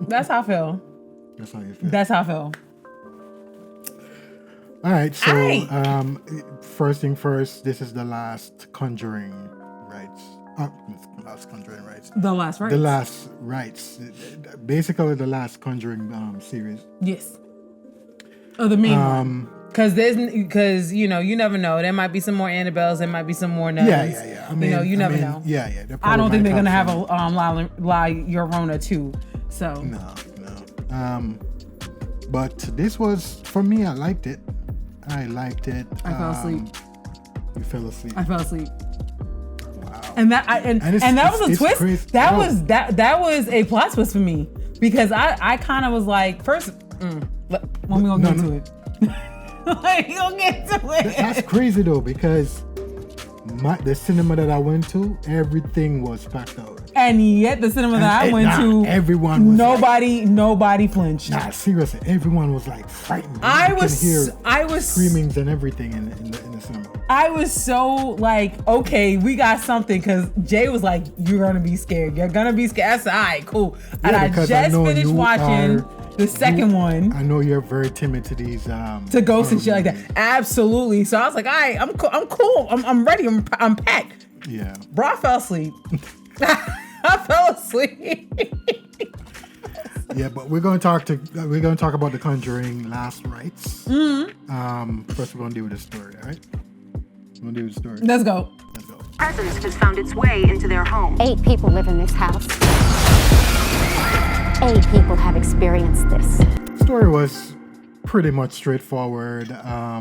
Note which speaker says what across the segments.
Speaker 1: That's how I feel.
Speaker 2: That's how you feel.
Speaker 1: That's how I feel.
Speaker 2: All right, so first thing first, this is the last Conjuring rights. Last Conjuring rights.
Speaker 1: The last rights.
Speaker 2: The last rights. Basically, the last Conjuring series.
Speaker 1: Yes. Oh, the main one. Because you never know. There might be some more Annabelles. There might be some more nuns.
Speaker 2: Yeah. I mean,
Speaker 1: you never know.
Speaker 2: Yeah.
Speaker 1: I don't think they're gonna have a La Llorona too. So
Speaker 2: no. But this was, for me, I liked it. I fell asleep. You fell asleep.
Speaker 1: I fell asleep.
Speaker 2: Wow.
Speaker 1: And that was a twist. Crazy. That was a plot twist for me, because I kind of was like, first, when we gonna get to it? Like, you gonna get to it?
Speaker 2: That's crazy though, because the cinema that I went to, everything was packed out.
Speaker 1: And yet the cinema that I went to,
Speaker 2: everyone was
Speaker 1: nobody flinched.
Speaker 2: Nah, seriously, everyone was like frightened.
Speaker 1: I was
Speaker 2: screamings and everything in the cinema.
Speaker 1: I was so like, okay, we got something, because Jay was like, you're gonna be scared. You're gonna be scared. I said, all right, cool. And I just finished watching the second one.
Speaker 2: I know you're very timid to these
Speaker 1: to ghosts and shit like that. Absolutely. So I was like, all right, I'm cool. I'm ready. I'm packed.
Speaker 2: Yeah.
Speaker 1: Bro, I fell asleep. I fell asleep.
Speaker 2: Yeah, but we're going to talk about the Conjuring last rites. Mm-hmm. First, we're going to deal with the story. All right. We're going to deal with the story.
Speaker 1: Let's go.
Speaker 3: Presence has found its way into their home.
Speaker 4: 8 people live in this house. 8 people have experienced this.
Speaker 2: The story was pretty much straightforward. I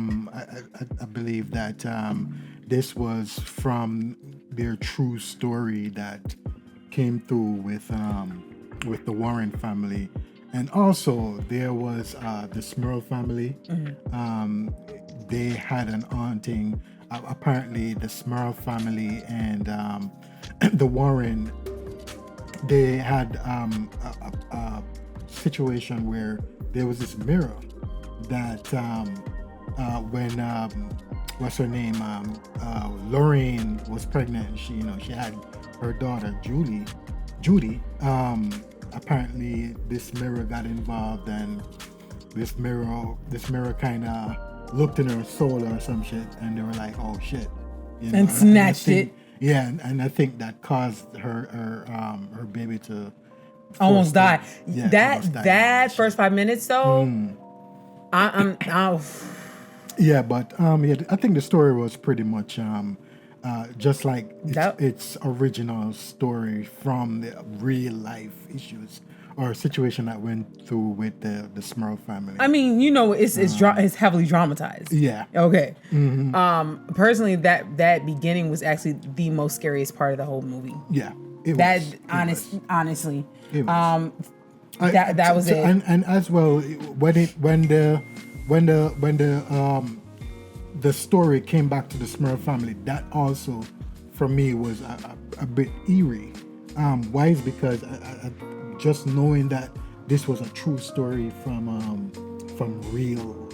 Speaker 2: believe that this was from their true story that came through with the Warren family, and also there was the Smurl family. Mm-hmm. They had an haunting. Apparently, the Smurl family and the Warren, they had a situation where there was this mirror that when what's her name, Lorraine was pregnant. She had her daughter Judy. Apparently, this mirror got involved, and this mirror kind of looked in her soul or some shit, and they were like, "Oh shit,"
Speaker 1: and snatched it.
Speaker 2: Yeah, and I think that caused her baby to
Speaker 1: almost die.
Speaker 2: Yeah,
Speaker 1: that first 5 minutes though.
Speaker 2: Yeah, but I think the story was pretty much just like its original story from the real life issues or situation that went through with the Smurl family.
Speaker 1: I mean, it's heavily dramatized.
Speaker 2: Yeah.
Speaker 1: Okay.
Speaker 2: Mm-hmm.
Speaker 1: Personally, that beginning was actually the most scariest part of the whole movie.
Speaker 2: Yeah.
Speaker 1: Honestly.
Speaker 2: It was.
Speaker 1: That was it.
Speaker 2: And as well, when the story came back to the Smurl family, that also for me was a bit eerie. Why is because I just knowing that this was a true story from real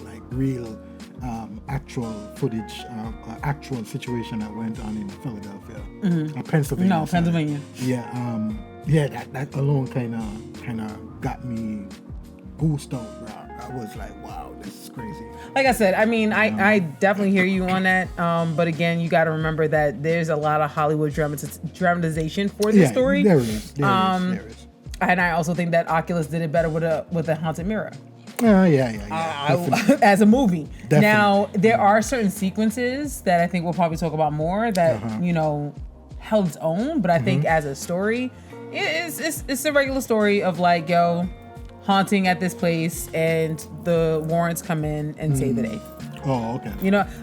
Speaker 2: actual footage, actual situation that went on in Philadelphia, Pennsylvania.
Speaker 1: No, Pennsylvania.
Speaker 2: Yeah, that alone kind of got me goosed out, bro. I was like, wow, this is crazy.
Speaker 1: Like I said, I mean, I definitely hear you on that. But again, you got to remember that there's a lot of Hollywood dramatization for this story.
Speaker 2: There is.
Speaker 1: And I also think that Oculus did it better with a haunted mirror.
Speaker 2: Yeah.
Speaker 1: As a movie.
Speaker 2: Definitely.
Speaker 1: Now, there are certain sequences that I think we'll probably talk about more that, held its own. But I think as a story, it's a regular story of like, haunting at this place, and the Warrens come in and save the day.
Speaker 2: Oh, okay.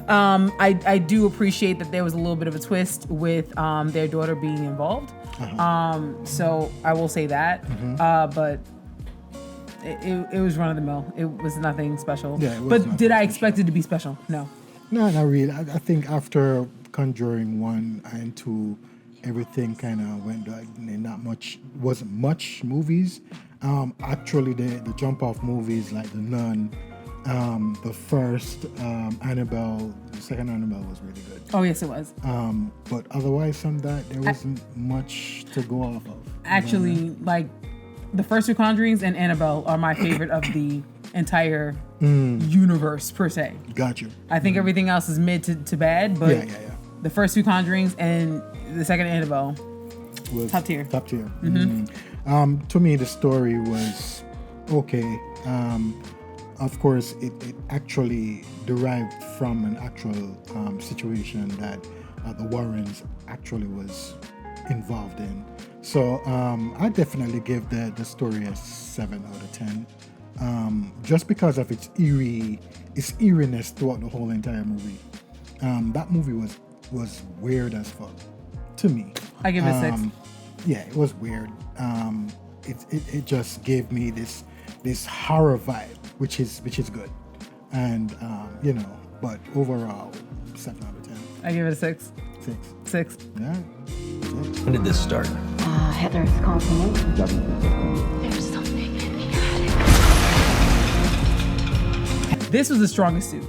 Speaker 1: I do appreciate that there was a little bit of a twist with their daughter being involved. So I will say that. But it was run of the mill. It was nothing special.
Speaker 2: Yeah,
Speaker 1: but did I expect it to be special? No.
Speaker 2: No, not really. I think after Conjuring 1 and 2, everything kind of went like wasn't much movies. Actually, the jump off movies like The Nun, the first Annabelle, the second Annabelle was really good.
Speaker 1: Oh yes, it was.
Speaker 2: But otherwise from that, there wasn't much to go off of.
Speaker 1: Actually, like the first two Conjurings and Annabelle are my favorite of the entire universe per se.
Speaker 2: Got you.
Speaker 1: I think everything else is mid to bad, but
Speaker 2: Yeah.
Speaker 1: the first two Conjurings and the second Annabelle
Speaker 2: Was
Speaker 1: top tier.
Speaker 2: Top tier. To me, the story was okay. Of course, it actually derived from an actual situation that the Warrens actually was involved in. So I definitely give the story a 7 out of 10. Just because of its eeriness throughout the whole entire movie. That movie was weird as fuck to me.
Speaker 1: I give it a 6.
Speaker 2: Yeah, it was weird. It just gave me this horror vibe, which is good, and but overall, 7 out of 10.
Speaker 1: I give it a 6. 6.
Speaker 2: Yeah.
Speaker 5: When did this start?
Speaker 4: Hitler's confirmation. There's something in the attic.
Speaker 1: This was the strongest suit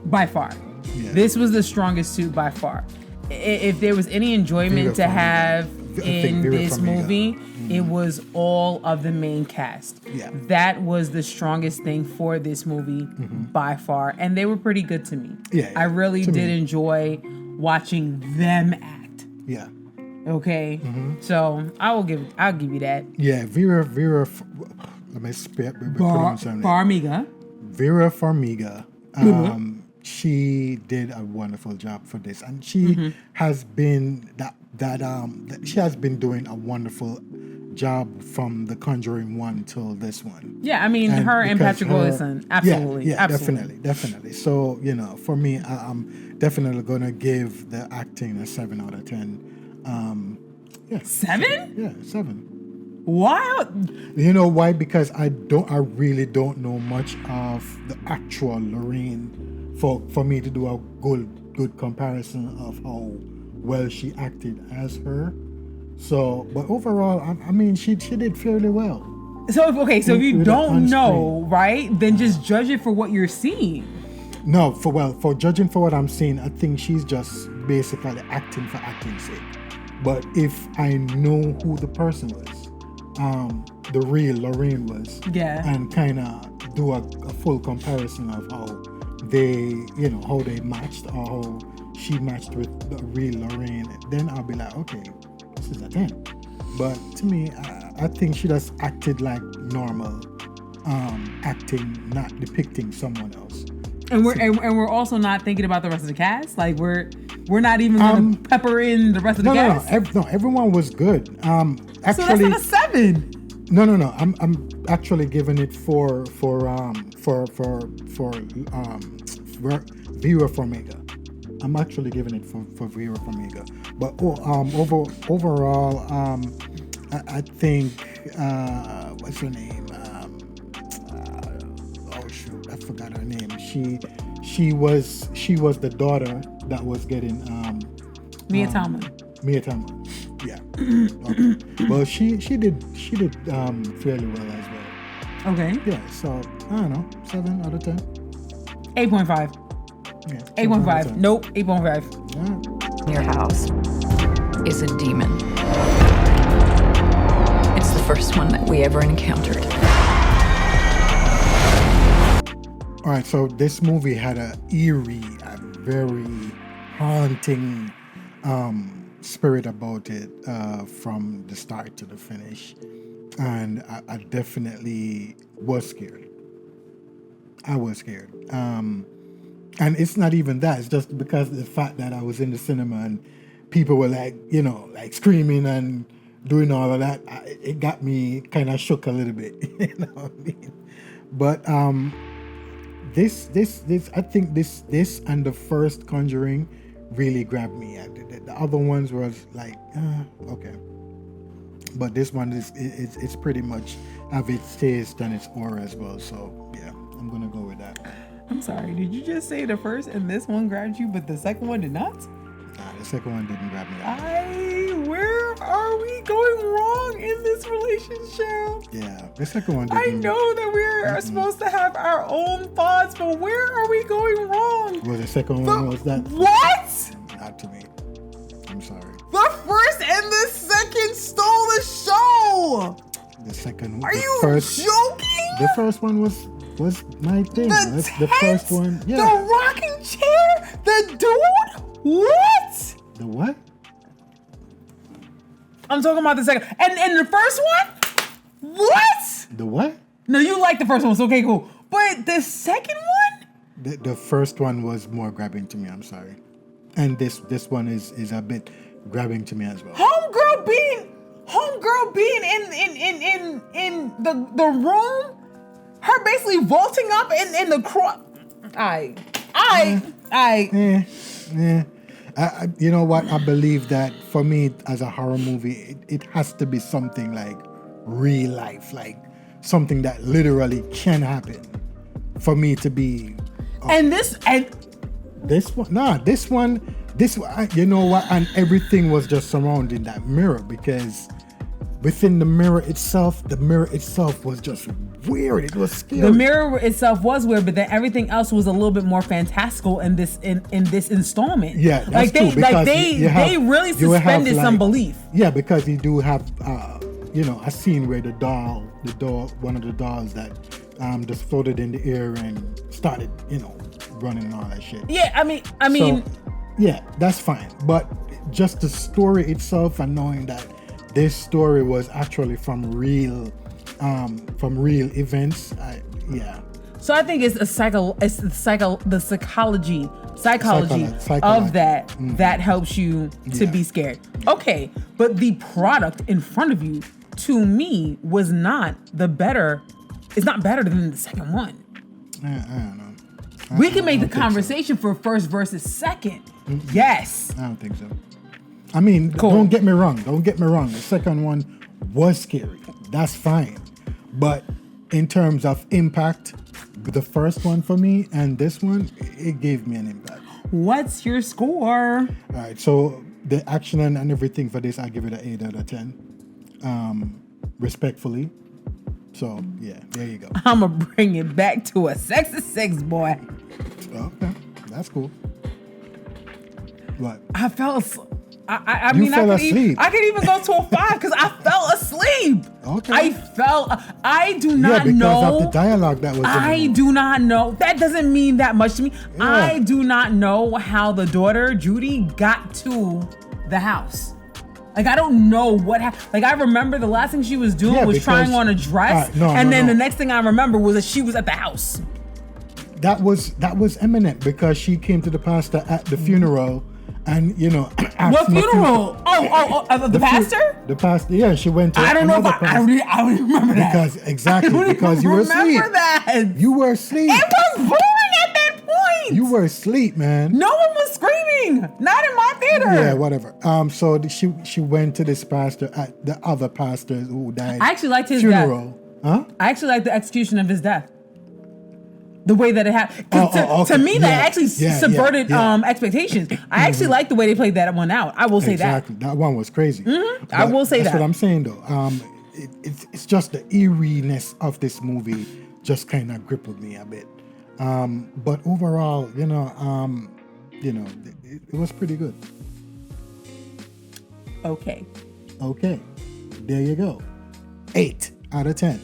Speaker 1: by far.
Speaker 2: Yeah.
Speaker 1: This was the strongest suit by far. If there was any enjoyment to have in this movie, it was all of the main cast.
Speaker 2: Yeah.
Speaker 1: That was the strongest thing for this movie by far, and they were pretty good to me.
Speaker 2: Yeah,
Speaker 1: I really
Speaker 2: to
Speaker 1: did
Speaker 2: me.
Speaker 1: enjoy watching them act.
Speaker 2: Yeah.
Speaker 1: Okay, so I'll give you that.
Speaker 2: Yeah. Vera. Let me pronounce her name.
Speaker 1: Farmiga.
Speaker 2: Vera Farmiga. She did a wonderful job for this, and she has been she has been doing a wonderful job from the Conjuring 1 till this one.
Speaker 1: Yeah, I mean, her and
Speaker 2: because
Speaker 1: Patrick Wilson, absolutely.
Speaker 2: Yeah,
Speaker 1: absolutely.
Speaker 2: definitely. So for me, I'm definitely gonna give the acting a 7 out of 10.
Speaker 1: 7?
Speaker 2: Yeah, 7.
Speaker 1: Wow.
Speaker 2: You know why? Because I really don't know much of the actual Lorraine for me to do a good comparison of how well she acted as her. So, but overall, I mean, she did fairly well.
Speaker 1: So if you
Speaker 2: With
Speaker 1: don't
Speaker 2: on
Speaker 1: know, right, then just judge it for what you're seeing.
Speaker 2: No, for judging for what I'm seeing, I think she's just basically acting for acting's sake. But if I know who the person was, the real Lorraine was, and kind of do a full comparison of how they matched or how she matched with the real Lorraine, then I'll be like, okay, this is a 10. But to me, I think she just acted like normal acting, not depicting someone else.
Speaker 1: And we're also not thinking about the rest of the cast. Like we're not even gonna pepper in the rest of the cast.
Speaker 2: No, everyone was good. Actually,
Speaker 1: so that's not a 7.
Speaker 2: No. I'm actually giving it for Vera Farmiga. I'm actually giving it for Vera Farmiga. But overall, I think what's her name? I forgot her name. She was the daughter that was getting
Speaker 1: Mia Talman.
Speaker 2: Yeah. Okay. Well, she did fairly well as well.
Speaker 1: Okay.
Speaker 2: Yeah. So I don't know, 7 out of 10.
Speaker 1: 8.5.
Speaker 2: Yeah,
Speaker 1: 8.5. Nope. 8.5.
Speaker 2: Yeah.
Speaker 6: Your house is a demon. It's the first one that we ever encountered.
Speaker 2: All right, so this movie had a very haunting spirit about it from the start to the finish, and I definitely was scared. I was scared, and it's not even that. It's just because of the fact that I was in the cinema and people were like screaming and doing all of that. It got me kind of shook a little bit, you know what I mean? But this I think this and the first Conjuring really grabbed me. The other ones was like okay, but this one it's pretty much have its taste and its aura as well. So yeah, I'm gonna go with that.
Speaker 1: I'm sorry. Did you just say the first and this one grabbed you, but the second one did not?
Speaker 2: Nah, the second one didn't grab me.
Speaker 1: Where are we going wrong in this relationship?
Speaker 2: Yeah, the second one.
Speaker 1: I know that we're supposed to have our own thoughts, but where are we going wrong?
Speaker 2: Well, the second one was that.
Speaker 1: What?
Speaker 2: Not to me. I'm sorry.
Speaker 1: The first and the second stole the show.
Speaker 2: The second.
Speaker 1: Are
Speaker 2: the
Speaker 1: you
Speaker 2: first,
Speaker 1: joking?
Speaker 2: The first one was my thing. The first one. Yeah.
Speaker 1: The rocking chair. The dude. What?
Speaker 2: The what?
Speaker 1: I'm talking about the second. And the first one? What?
Speaker 2: The what?
Speaker 1: No, you like the first one, so okay, cool. But the second one?
Speaker 2: The first one was more grabbing to me. I'm sorry. And this one is a bit grabbing to me as well.
Speaker 1: Homegirl being in the room, her basically vaulting up in the cross.
Speaker 2: You know what? I believe that for me as a horror movie, it has to be something like real life, like something that literally can happen for me to be. This one, you know what? And everything was just surrounding that mirror, because within the mirror itself was just weird. It was scary.
Speaker 1: The mirror itself was weird, but then everything else was a little bit more fantastical in this installment.
Speaker 2: Yeah, that's true.
Speaker 1: They really suspended some belief.
Speaker 2: Yeah, because you do have a scene where one of the dolls that just floated in the air and started, running and all that shit.
Speaker 1: Yeah, I mean,
Speaker 2: yeah, that's fine. But just the story itself, and knowing that this story was actually from real events,
Speaker 1: So I think it's the psychology of that that helps you to be scared. Okay, but the product in front of you, to me, was not better. It's not better than the second one.
Speaker 2: I don't know.
Speaker 1: We can make the conversation for first versus second. Yes.
Speaker 2: I don't think so. I mean, cool. Don't get me wrong. The second one was scary. That's fine. But in terms of impact, the first one for me and this one, it gave me an impact.
Speaker 1: What's your score?
Speaker 2: All right. So the action and everything for this, I give it an 8 out of 10. Respectfully. So, yeah, there you go.
Speaker 1: I'm going to bring it back to a 6 to 6, boy.
Speaker 2: Okay. That's cool. What?
Speaker 1: I fell asleep. I could even go to a 5 because I fell asleep.
Speaker 2: Okay.
Speaker 1: I do not know.
Speaker 2: Because of the dialogue that was
Speaker 1: I do not know. That doesn't mean that much to me. Yeah. I do not know how the daughter, Judy, got to the house. Like, I don't know what happened. Like, I remember the last thing she was doing was trying on a dress. The next thing I remember was that she was at the house.
Speaker 2: That was eminent, because she came to the pastor at the funeral and,
Speaker 1: what funeral? The pastor?
Speaker 2: The pastor, yeah, she went to
Speaker 1: I don't know if I don't remember that.
Speaker 2: Because you were asleep.
Speaker 1: That.
Speaker 2: You were asleep.
Speaker 1: It was boring at that point.
Speaker 2: You were asleep, man.
Speaker 1: No one was screaming. Not in my theater.
Speaker 2: Yeah, whatever. So she went to this pastor at the other pastor who died.
Speaker 1: I actually liked his
Speaker 2: funeral.
Speaker 1: Death. Huh? I actually liked the execution of his death. The way that it happened. To me, that actually subverted expectations. I actually like the way they played that one out. I will say that.
Speaker 2: Exactly. That one was crazy.
Speaker 1: Mm-hmm. I will say that.
Speaker 2: That's what I'm saying, though. It's just the eeriness of this movie just kind of crippled me a bit. But overall, it was pretty good.
Speaker 1: Okay.
Speaker 2: There you go. 8 out of 10.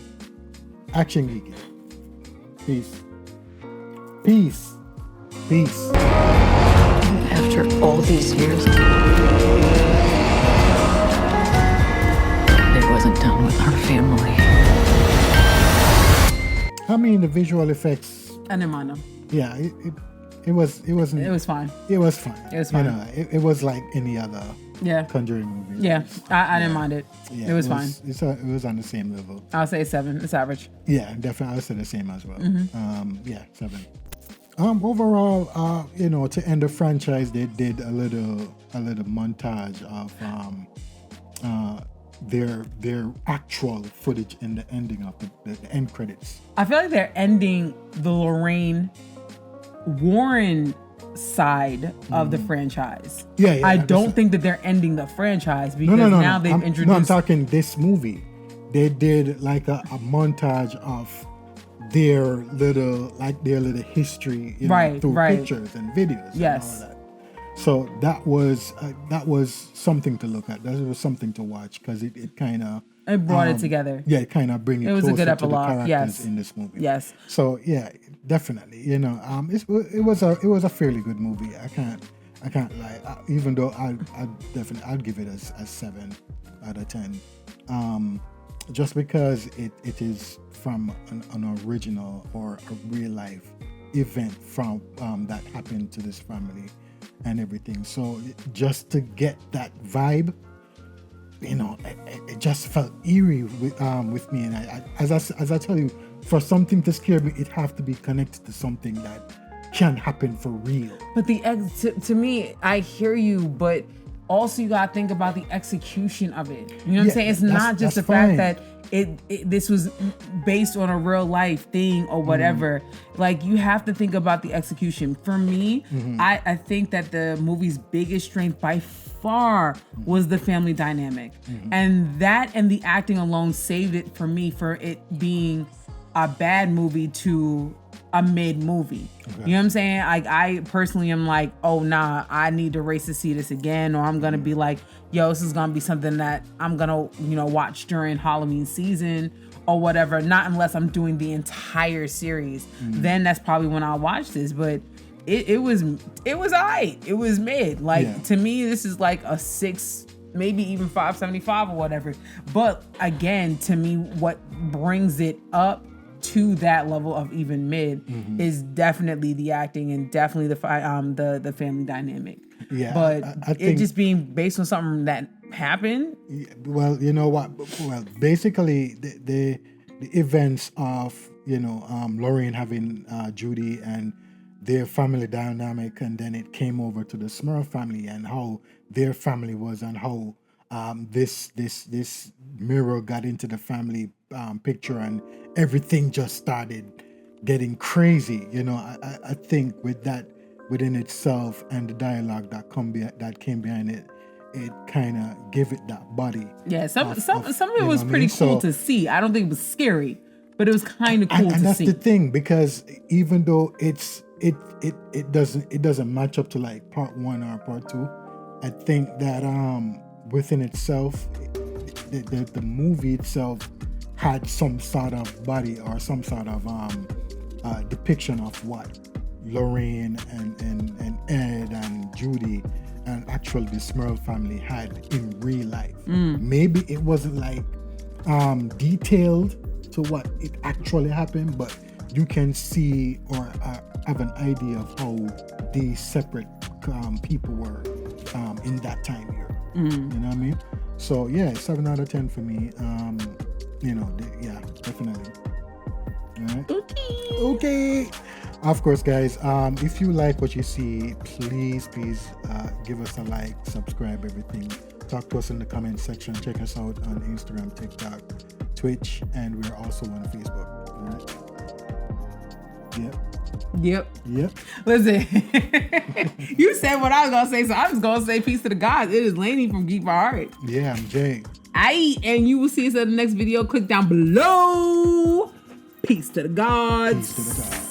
Speaker 2: Action Geeky. Peace.
Speaker 6: After all these years, it wasn't done with our family.
Speaker 2: I mean, the visual effects.
Speaker 1: I didn't mind them.
Speaker 2: Yeah, it wasn't.
Speaker 1: It was fine.
Speaker 2: It was fine. It was like any other Conjuring movie.
Speaker 1: Yeah, I didn't mind it.
Speaker 2: Yeah,
Speaker 1: it was fine.
Speaker 2: It was on the same level.
Speaker 1: I'll say 7. It's average.
Speaker 2: Yeah, definitely. I'll say the same as well.
Speaker 1: Mm-hmm.
Speaker 2: 7. Overall, to end the franchise, they did a little montage of their actual footage in the ending of the end credits.
Speaker 1: I feel like they're ending the Lorraine Warren side of the franchise.
Speaker 2: Yeah,
Speaker 1: I don't think that they're ending the franchise because now they've introduced.
Speaker 2: No, I'm talking this movie. They did like a montage of their little history, through pictures and videos.
Speaker 1: Yes.
Speaker 2: And all that. So that was something to look at. That was something to watch because it kind of
Speaker 1: brought it together.
Speaker 2: Yeah, it kind of bring it.
Speaker 1: It was
Speaker 2: closer
Speaker 1: a good epilogue.
Speaker 2: To the characters in this movie.
Speaker 1: Yes.
Speaker 2: So yeah, definitely. It was a fairly good movie. I can't lie. Even though I'd give it a 7 out of 10. Just because it is from an original or a real life event from that happened to this family and everything. So just to get that vibe, it just felt eerie with me. And as I tell you, for something to scare me, it have to be connected to something that can happen for real.
Speaker 1: But to me, I hear you, but also you gotta think about the execution of it. You know what I'm saying? It's not just the fact that this was based on a real life thing or whatever. Like, you have to think about the execution. For me, I think that the movie's biggest strength by far was the family dynamic. And that and the acting alone saved it for me, for it being a bad movie to a mid movie. Okay. You know what I'm saying? I personally am like, oh nah, I need to race to see this again, or I'm gonna be like, yo, this is gonna be something that I'm gonna watch during Halloween season or whatever. Not unless I'm doing the entire series. Then that's probably when I'll watch this. But it was alright. It was mid. Like, to me, this is like a 6, maybe even 5.75 or whatever. But again, to me, what brings it up to that level of even mid is definitely the acting and definitely the family dynamic. Yeah, but I think it just being based on something that happened.
Speaker 2: Well, you know what? Well, basically the events of Lorraine having Judy and their family dynamic, and then it came over to the Smurf family and how their family was, and how this mirror got into the family picture, and everything just started getting crazy. I think with that within itself and the dialogue that came behind it, it kind of gave it that body.
Speaker 1: Yeah, some of it was pretty cool to see. I don't think it was scary, but it was kind of cool to see.
Speaker 2: And that's the thing, because even though it doesn't match up to like part 1 or part 2, I think that within itself, the movie itself had some sort of body or some sort of depiction of what Lorraine and Ed and Judy and actually the Smurf family had in real life. Maybe it wasn't like detailed to what it actually happened, but you can see or have an idea of how these separate people were in that time here. You know what I mean? So yeah, 7 out of 10 for me. Yeah, definitely. All right. Okay. Of course, guys. If you like what you see, please give us a like, subscribe, everything. Talk to us in the comment section. Check us out on Instagram, TikTok, Twitch, and we're also on Facebook. All right. Yep.
Speaker 1: Listen, you said what I was gonna say, so I'm just gonna say peace to the gods. It is Lainey from Geek by Heart.
Speaker 2: Yeah, I'm Jay.
Speaker 1: And you will see us in the next video. Click down below. Peace to the gods.
Speaker 2: Peace to the gods.